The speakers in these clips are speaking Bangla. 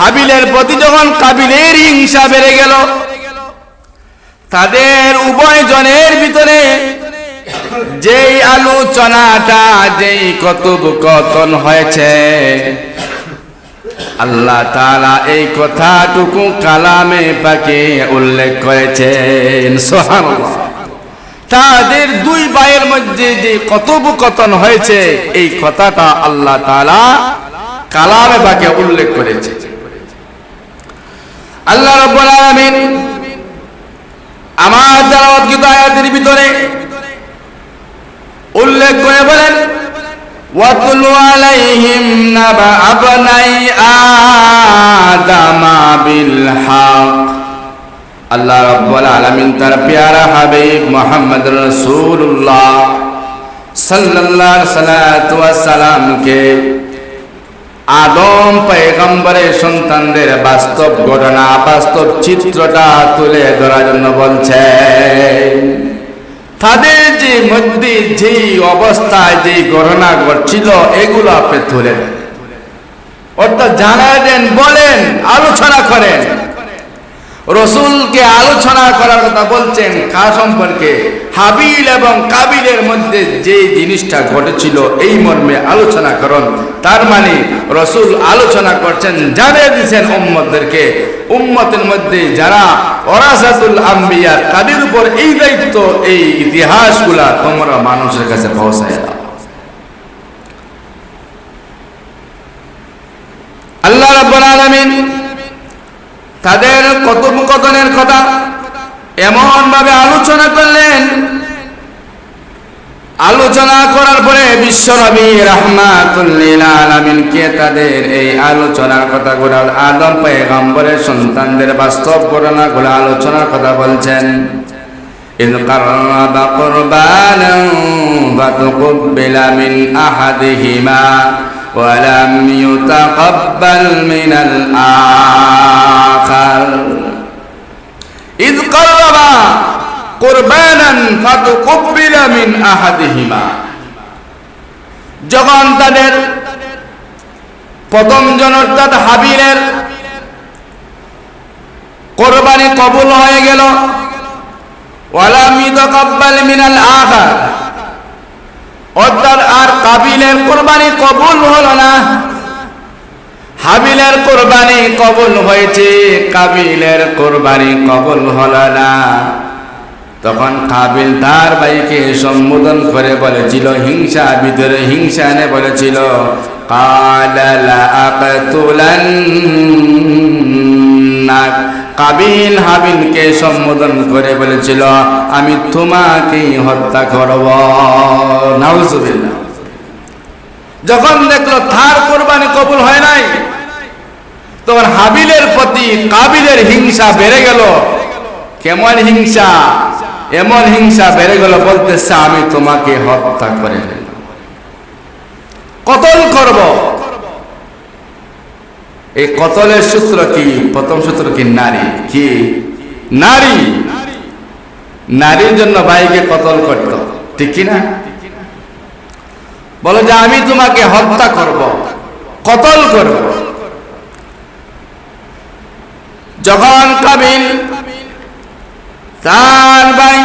হাবিলের প্রতি যখন কাবিলের হিংসা বেড়ে গেল, তাদের উভয় জনের ভিতরে যেই আলোচনাটা, যেই কথোপকথন হয়েছে, আল্লাহ তাআলা এই কথাটুকু কালামে পাকে উল্লেখ করেছেন। সুবহানাল্লাহ। তাদের দুই ভাইয়ের মধ্যে যে কথোপকথন হয়েছে, এই কথাটা আল্লাহ তাআলা কালামে পাকে উল্লেখ করেছে। আল্লাহ রাব্বুল আলামিন আমার তেলাওয়াতকৃত আয়াতের ভিতরে উল্লেখ করে বলেন, ওয়াতলু আলাইহিম নাবা আবনাই আদামা বিল হক। আল্লাহ রাব্বুল আলামিন তার প্যারা হাবিব মুহাম্মদ রাসূলুল্লাহ সাল্লাল্লাহু আলাইহি ওয়াসাল্লামকে আদম পয়গম্বরের সন্তানদের বাস্তব ঘটনা, বাস্তব চিত্রটা তুলে ধরার জন্য বলছেন। তাদের যে মধ্যে যেই অবস্থায় যেই ঘটনা ঘটছিল, এগুলো আপনি তুলে দেন, অর্থাৎ জানাই দেন, বলেন, আলোচনা করেন। রসুলকে আলোচনা করার কথা বলছেন কার সম্পর্কে? হাবিল এবং কাবিলের মধ্যে যে জিনিসটা ঘটেছিল, এই মর্মে আলোচনা করুন। তার মানে রসুল আলোচনা করছেন, জানিয়ে দিচ্ছেন উম্মতদেরকে, উম্মতের মধ্যে যারা ওয়ারাসাতুল আম্বিয়া, তাদের উপর এই দায়িত্ব, এই ইতিহাসগুলা তোমরা মানুষের কাছে পৌঁছায় দাও। আল্লাহ রাব্বুল আলামিন তাদের কথোপকথনের কথা এমন ভাবে আলোচনা করলেন, আলোচনা করার পরে বিশ্বনবী রাহমাতুল লিল আলামিনকে তাদের এই আলোচনার কথাগুলো, আদম পয়গম্বরের সন্তানদের বাস্তব ঘটনাগুলো আলোচনার কথা বলছেন। ইয কাররাবা কুরবানান ফাতুকবিলা মিন আহাদিহিমা ওয়া লাম ইউতাকাব্বাল মিনাল আখার। ইয কাররাবা কুরবানান ফাতুকবিলা মিন আহাদিহিমা। যখন তাদের প্রথম জন অর্থাৎ হাবিলের কোরবানি কবুল হয়ে গেল, ওয়ালাম ইউতাকাব্বাল মিনাল আখার, অর্থাৎ আর কাবিলের কোরবানি কবুল হলো না। হাবিলের কোরবানি কবুল হয়েছে, কাবিলের কোরবানি কবুল হলো না। তখন কাবিল তার ভাইকে সম্বোধন করে বলেছিল, হিংসা ভিতরে হিংসা এনে বলেছিল, ক্বালা লা আকতুলান্নাক। কাবিল হাবিলকে সম্বোধন করে বলেছিল, আমি তোমাকেই হত্যা করব। নাউজুবিল্লাহ। যখন দেখলো তার কোরবানি কবুল হয় নাই, তখন হাবিলের প্রতি কাবিলের হিংসা বেড়ে গেল। কেমন হিংসা? এমন হিংসা বেড়ে গেল, বলতেছে আমি তোমাকে হত্যা করে ফেলব, কতল করব। এই কতলের সূত্র কি? প্রথম সূত্র কি? নারী। কি? নারী। নারীর জন্য ভাইকে কতল করত, ঠিক কি না? বলো যে আমি তোমাকে হত্যা করব, কতল করব। যখন কাবিল তার ভাই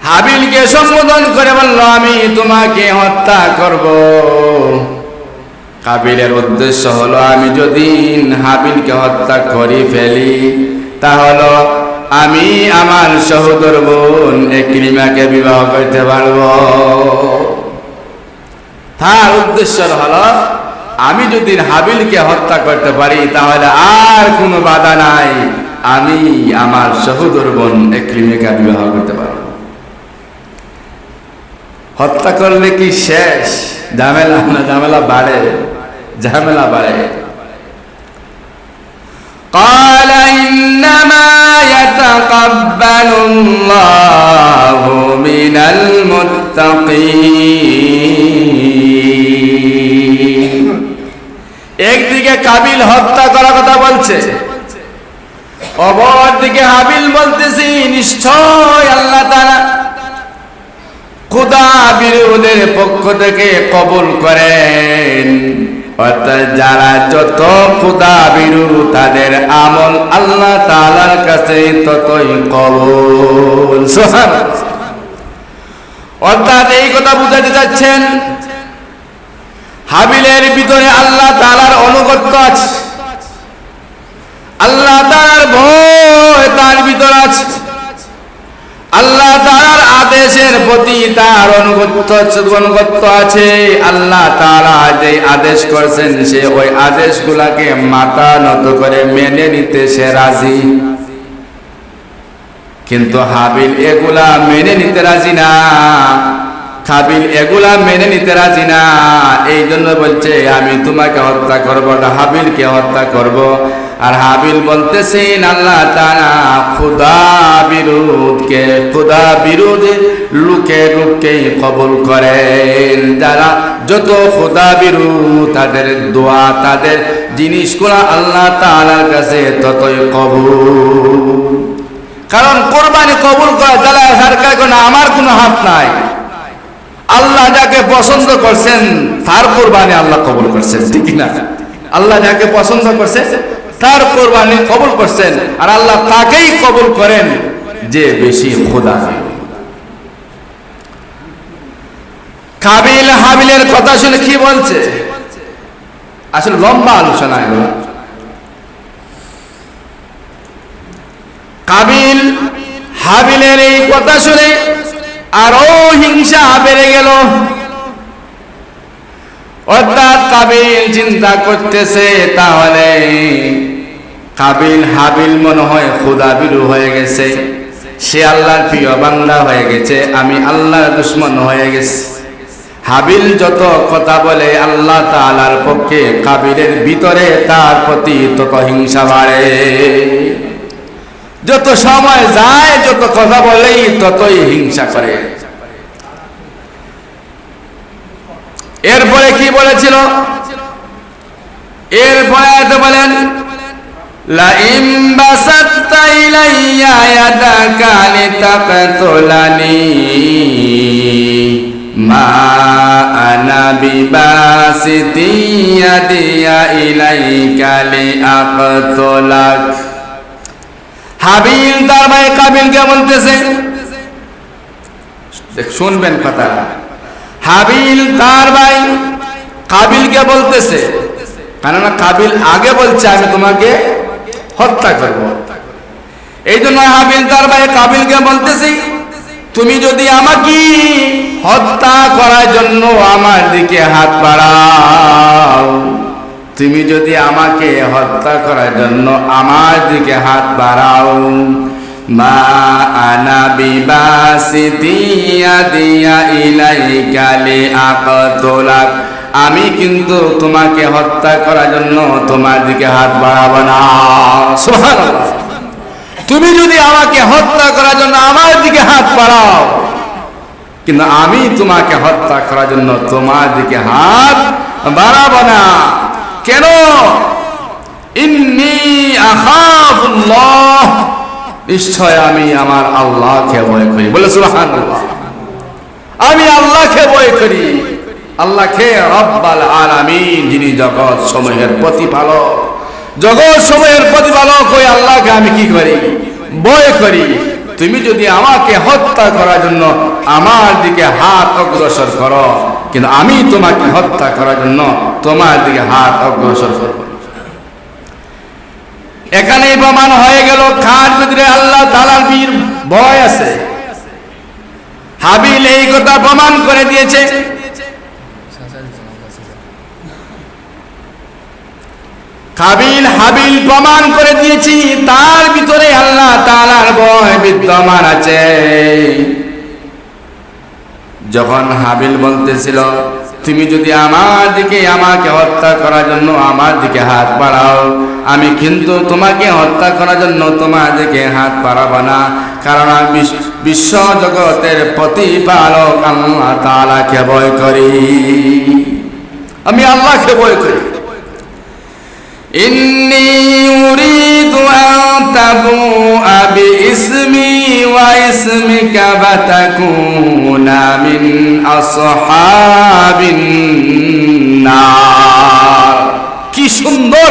হাবিলকে সম্বোধন করে বলল, আমি তোমাকে হত্যা করব, কাবিলের উদ্দেশ্য হলো, আমি যদি হাবিলকে হত্যা করে ফেলি, তাহলে আমি আমার সহোদর বোন ইকরিমাকে বিবাহ করতে পারব। তার উদ্দেশ্য হলো, আমি যদি হাবিলকে হত্যা করতে পারি, তাহলে আর কোনো বাধা নাই, আমি আমার সহোদর বোন ইকরিমাকে বিবাহ করতে পারব। হত্যা করলে কি শেষ? ঝামেলা না, ঝামেলা বাড়ে, ঝামেলা বাড়ে। قال إنما يتقبل الله من المتقين। একদিকে কাবিল হত্যা করার কথা বলছে, অপরদিকে হাবিল বলতেছি নিশ্চয় আল্লাহ তাআলা খোদা বিরোধের পক্ষ থেকে কবুল করেন। অর্থাৎ যারা যত খোদা বিরোধ তাদের আমল আল্লাহ তাআলার কাছে ততই কবুল। সুবহানাল্লাহ। অর্থাৎ এই কথা বুঝাতে যাচ্ছেন হাবিলের ভিতরে আল্লাহ তাআলার অনুগত্য আছে, আল্লাহ তাআলার ভয় তার ভিতরে আছে, আল্লাহ তাআলার আদেশের প্রতি তার অনুগত্য আছে। আল্লাহ তাআলা যে আদেশ করেছেন সে ওই আদেশগুলোকে মাথা নত করে মেনে নিতে সে রাজি। কিন্তু হাবিল এগুলা মেনে নিতে রাজি না, হাবিল এগুলা মেনে নিতে রাজি না। এই জন্য বলছে আমি তোমাকে হত্যা করব না, হাবিলকে হত্যা করব। আর হাবিল বলতেছেন আল্লাহ তাআলা খোদা বিরোধী লোককেই কবুল করেন। যারা যত খোদা বিরোধী তাদের দোয়া তাদের জিনিসগুলো আল্লাহ তাআলার কাছে ততই কবুল। কারণ কোরবানি কবুল করা জ্বালায় সরকার কোনো আমার কোনো হাত নাই। আল্লাহ যাকে পছন্দ করছেন তার কোরবানি আল্লাহ কবুল করছেন, ঠিক না? আল্লাহ যাকে পছন্দ করছে তার কোরবানি কবুল করছেন, আর আল্লাহ তাকেই কবুল করেন যে বেশি খোদা। কাবিল হাবিলের কথা শুনে কি বলছে? আসলে লম্বা আলোচনা এগুলো। কাবিল হাবিলের এই কথা শুনে আরো হিংসা বেড়ে গেল। অর্থাৎ কাবিল চিন্তা করতেছে তাহলে কাবিল হাবিল মনে হয় খোদা বিরু হয়ে গেছে, সে আল্লাহর প্রিয় বান্দা হয়ে গেছে, আমি আল্লাহর দুশমন হয়ে গেছি। হাবিল যত কথা বলে আল্লাহ তাআলার পক্ষে কাবিলের ভিতরে তার প্রতি তত হিংসা বাড়ে। যত সময় যায় যত কথা বলেই ততই হিংসা করে। এরপরে কি বলেছিল? এরপরে বলেন লাইম বাসাত্তা ইলাইয়া ইয়াদাকা লিতাকতুলানি মা আনা বিবাসিতি ইয়াদিয়া ইলাইকা লিআকতুলাক। হাবিল তার ভাই কাবিলকে বলতেছে, শুনবেন কথা, হাবিল তার ভাই কাবিলকে বলতেছে, কেননা কাবিল আগে বলছে আমি তোমাকে হত্যা করব। এই জন্য হাবিল তার ভাই কাবিলকে বলতেছে তুমি যদি আমাকে হত্যা করার জন্য আমার দিকে হাত বাড়াও, তুমি যদি আমাকে হত্যা করার জন্য আমার দিকে হাত বাড়াও, মা আনা বিবাসিতি ইয়াদিয়া ইলাইকা লিআকতুলাক, আমি কিন্তু তোমাকে হত্যা করার জন্য তোমার দিকে হাত বাড়াবো না। সুবহানাল্লাহ। তুমি যদি আমাকে হত্যা করার জন্য আমার দিকে হাত বাড়াও, কিন্তু আমি তোমাকে হত্যা করার জন্য তোমার দিকে হাত বাড়াবো না। কেন? ইন্নী আখাফুল্লাহ, নিশ্চয় আমি আমার আল্লাহকে ভয় করি। বলে সুবহানাল্লাহ। আমি আল্লাহকে ভয় করি। আল্লাহকে রব্বাল আলামিন, যিনি জগৎ সমূহের প্রতিপালক, জগৎ সমূহের প্রতিপালক ওই আল্লাহকে আমি কি করি? ভয় করি। তুমি যদি আমাকে হত্যা করার জন্য আমার দিকে হাত অগ্রসর করো, কিন্তু আমি তোমাকে হত্যা করার জন্য তোমার দিকে হাত অগ্রসর করব। এখানেই প্রমাণ হয়ে গেল কার ভিতরে আল্লাহ তাআলার ভয় আছে। হাবিল এই কথা প্রমাণ করে দিয়েছে। কাবিল হাবিল প্রমাণ করে দিয়েছি তার ভিতরে আল্লাহ তাআলার ভয় বিদ্যমান আছে। যখন হাবিল বলতেছিল তুমি যদি আমার দিকে আমাকে হত্যা করার জন্য আমার দিকে হাত বাড়াও, আমি কিন্তু তোমাকে হত্যা করার জন্য তোমার দিকে হাত বাড়াবো না, কারণ আমি বিশ্ব জগতের প্রতিপালক আল্লাহ তাআলাকে ভয় করি। আমি আল্লাহকে ভয় করি। ইন্নী উরিদু আন তাবুআ বিইসমি ওয়া ইসমিকা ফাতাকুনা মিন আসহাবিন নার। কি সুন্দর